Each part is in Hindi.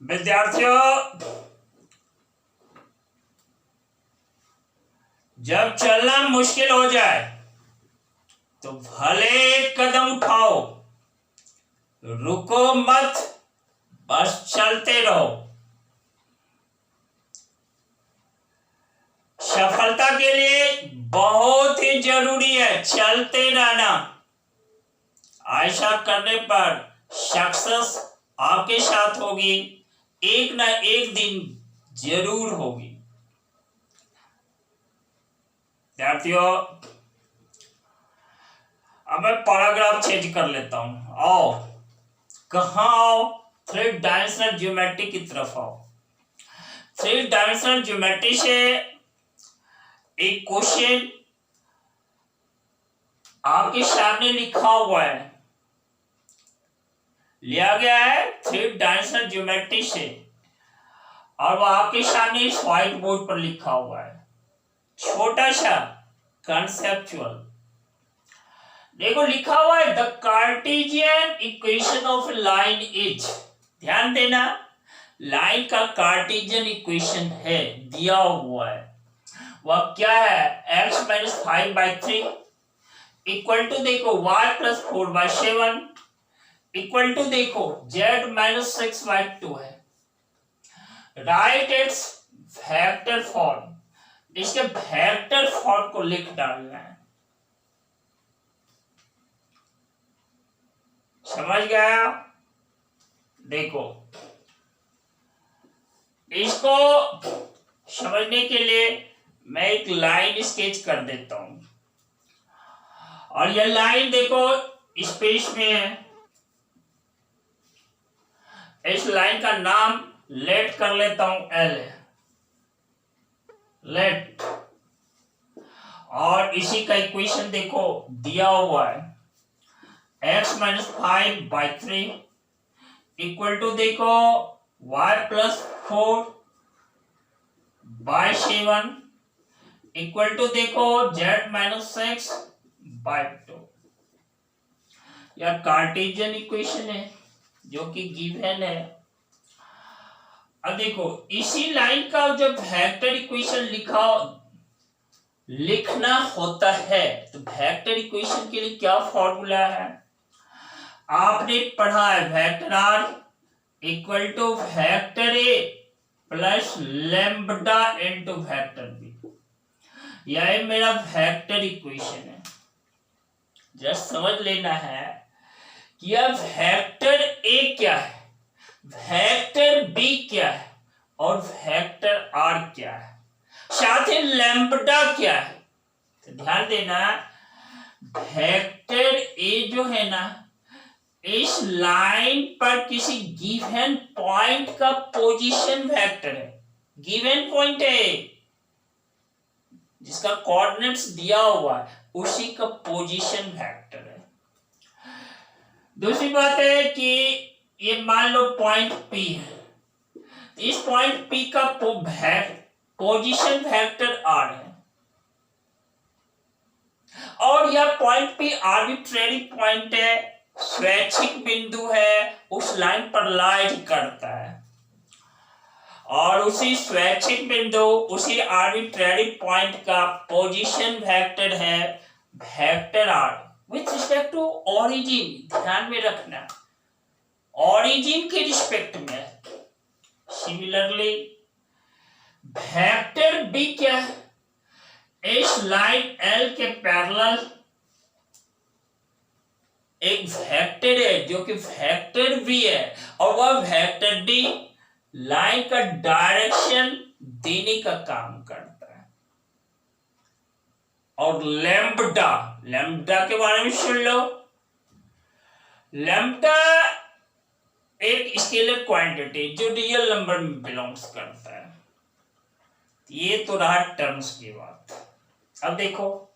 विद्यार्थियों, जब चलना मुश्किल हो जाए तो भले एक कदम उठाओ, रुको मत, बस चलते रहो। सफलता के लिए बहुत ही जरूरी है चलते रहना। ऐसा करने पर सक्सेस आपके साथ होगी, एक ना एक दिन जरूर होगी। विद्यार्थियों, अब मैं पैराग्राफ चेंज कर लेता हूं। आओ, कहाँ आओ? 3 डायमेंशनल ज्योमेट्री की तरफ आओ। 3 डायमेंशनल ज्योमेट्री से एक क्वेश्चन आपके सामने लिखा हुआ है, लिया गया है 3 डायमेंशनल ज्योमेट्री से, और वो आपके सामने इस व्हाइट बोर्ड पर लिखा हुआ है। छोटा सा कंसेप्चुअल देखो, लिखा हुआ है the Cartesian equation of line is. ध्यान देना, लाइन का कार्टेशियन इक्वेशन है, दिया हुआ है। वह क्या है? x - 5/3 इक्वल टू देखो y + 4/7 इक्वल टू देखो z - 6/2 है। Right it's vector form. इसके वेक्टर फॉर्म को लिख डालना है। समझ गया? देखो, इसको समझने के लिए मैं एक लाइन स्केच कर देता हूं, और यह लाइन देखो स्पेस में है। इस लाइन का नाम लेट कर लेता हूं, L है, लेट। और इसी का इक्वेशन देखो दिया हुआ है, x - 5/3 इक्वल टू देखो y + 4/7 इक्वल टू देखो z - 6/2। यह कार्टेशियन इक्वेशन है जो कि गिवन है। अब देखो, इसी लाइन का जब वेक्टर इक्वेशन लिखना होता है तो वेक्टर इक्वेशन के लिए क्या फॉर्मूला है? आपने पढ़ा है vector r equal to vector a plus lambda into vector b। यह मेरा वेक्टर इक्वेशन है। जस्ट समझ लेना है कि यह वेक्टर a क्या है, वेक्टर b क्या है, और वेक्टर r क्या है, साथ ही लैम्ब्डा क्या है। तो ध्यान देना, वेक्टर a जो है ना, इस लाइन पर किसी गिवन पॉइंट का पोजीशन वेक्टर है। गिवन पॉइंट है जिसका कोऑर्डिनेट्स दिया हुआ है, उसी का पोजीशन वेक्टर है। दूसरी बात है कि ये मान लो पॉइंट P है, इस पॉइंट P का पोजीशन वेक्टर R है, और यह पॉइंट P आर्बिट्रेरी पॉइंट है, स्वैच्छिक बिंदु है, उस लाइन पर लाइज करता है, और उसी स्वैच्छिक बिंदु, उसी आर्बिट्रेरी पॉइंट का पोजीशन वेक्टर है vector R with respect to origin. ध्यान में रखना, ओरिजिन के रिस्पेक्ट में। सिमिलरली वेक्टर B क्या है? इस लाइन L के पैरेलल एक वेक्टर है जो कि वेक्टर V है, और वह वेक्टर D लाइन का डायरेक्शन देने का काम करता है। और लैम्ब्डा, लैम्ब्डा के बारे में सुन लो। लैम्ब्डा एक स्केलर क्वांटिटी जो रियल नंबर में बिलोंग्स करता है। ये तो रहा टर्म्स की बात। अब देखो,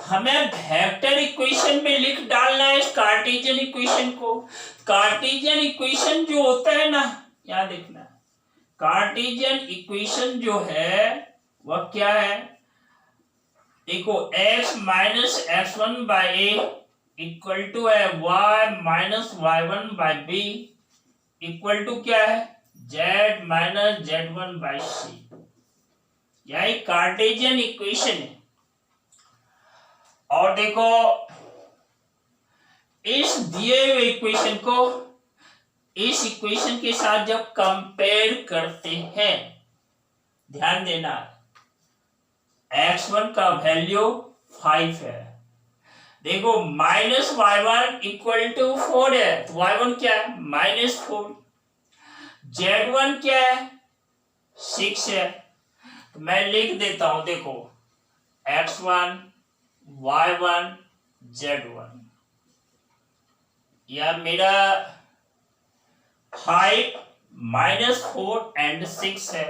हमें वेक्टर इक्वेशन में लिख डालना है इस कार्टेशियन इक्वेशन को। कार्टेशियन इक्वेशन जो होता है ना, यहाँ देखना, कार्टेशियन इक्वेशन जो है वह क्या है? देखो x - x1/a इक्वल टू है y - y1/b इक्वल टू क्या है? जेड माइनस Z1 बाई सी, यही कार्टेशियन इक्वेशन है। और देखो इस दिए हुए इक्वेशन को इस इक्वेशन के साथ जब कंपेयर करते हैं, ध्यान देना x1 का वैल्यू 5 है। देखो माइनस y1 इक्वल टू 4 है, तो y1 क्या है -4, z1 क्या है 6 है। तो मैं लिख देता हूं, देखो x1 y1 z1, या मेरा 5 -4 एंड 6 है।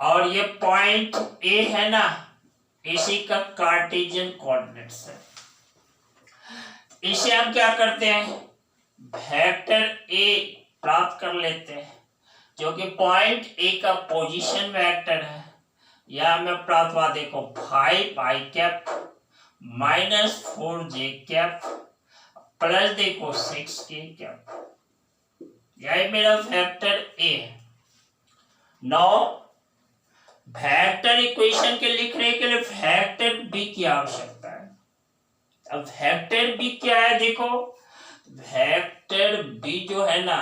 और ये पॉइंट ए है ना, इसी का कार्टेशियन कोऑर्डिनेट्स है। इसे हम क्या करते हैं, वेक्टर ए प्राप्त कर लेते हैं, जो कि पॉइंट ए का पोजीशन वेक्टर है। या मैं प्राप्त हुआ, देखो 5i cap -4j cap plus देखो 6k कैप, यही मेरा वेक्टर ए है। नौ वेक्टर इक्वेशन के लिखने के लिए वेक्टर बी की आवश्यकता है। अब वेक्टर बी क्या है, देखो वेक्टर बी जो है ना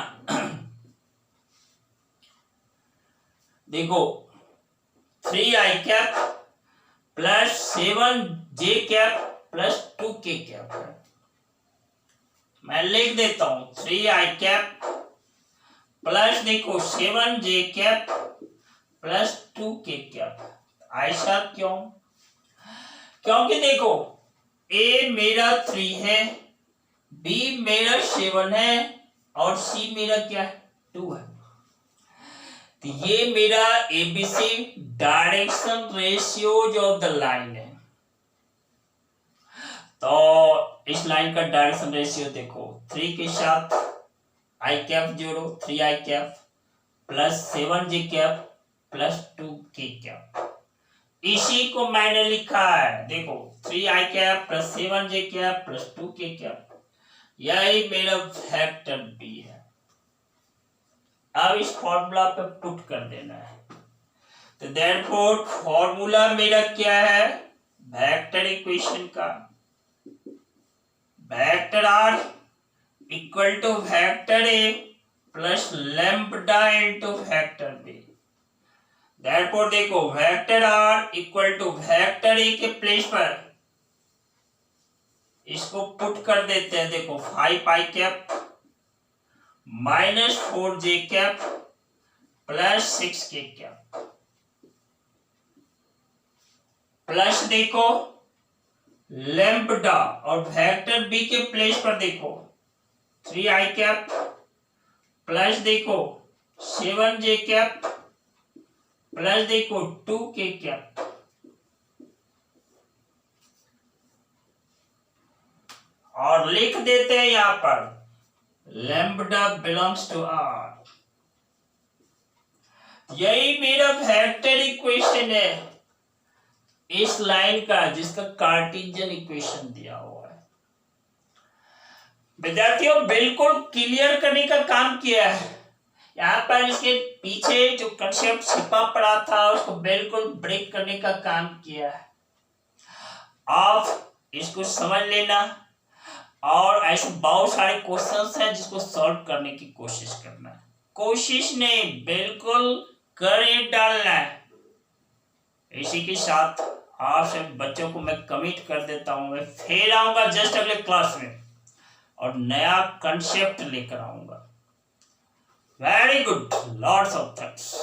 देखो 3i cap plus 7j cap plus 2k cap है। मैं लिख देता हूं 3i कैप प्लस देखो 7j cap plus 2k cap. ऐसा क्यों? क्योंकि देखो ए मेरा 3 है, बी मेरा 7 है और सी मेरा क्या है 2 है। तो ये मेरा ABC direction ratios of the line है। तो इस लाइन का डायरेक्शन रेशियो देखो 3 के साथ आई कैप जोड़ो, 3i cap plus 7j cap plus 2k cap. इसी को मैंने लिखा है, देखो 3i cap plus 7j cap plus 2k cap, यही मेरा वेक्टर बी है। अब इस फॉर्मूला पे पुट कर देना है। तो देयरफॉर फॉर्मूला मेरा क्या है, वेक्टर इक्वेशन का vector r equal to vector a plus lambda into vector b. Therefore देखो vector r equal to vector a के प्लेस पर इसको पुट कर देते हैं। देखो 5i cap -4j cap plus 6k cap plus देखो लैम्ब्डा और वेक्टर बी के प्लेस पर देखो 3i कैप प्लस देखो 7j कैप प्लस देखो 2k कैप। और लिख देते हैं यहां पर लैम्ब्डा बिलोंग्स टू आर। यही मेरा वेक्टर इक्वेशन है इस लाइन का, जिसका कार्टेशियन इक्वेशन दिया हुआ है। विद्यार्थियों बिल्कुल क्लियर करने का काम किया है। यहाँ पर इसके पीछे जो कंसेप्ट छिपा पड़ा था उसको बिल्कुल ब्रेक करने का काम किया है। आप इसको समझ लेना, और ऐसे बहुत सारे क्वेश्चंस हैं जिसको सॉल्व करने की कोशिश करना है। कोशिश नहीं, बिल्कुल करे डालना है। इसी के साथ आप सब बच्चों को मैं कमिट कर देता हूं, मैं फिर आऊंगा जस्ट अगले क्लास में और नया कंसेप्ट लेकर आऊंगा। Very good, lots of thanks.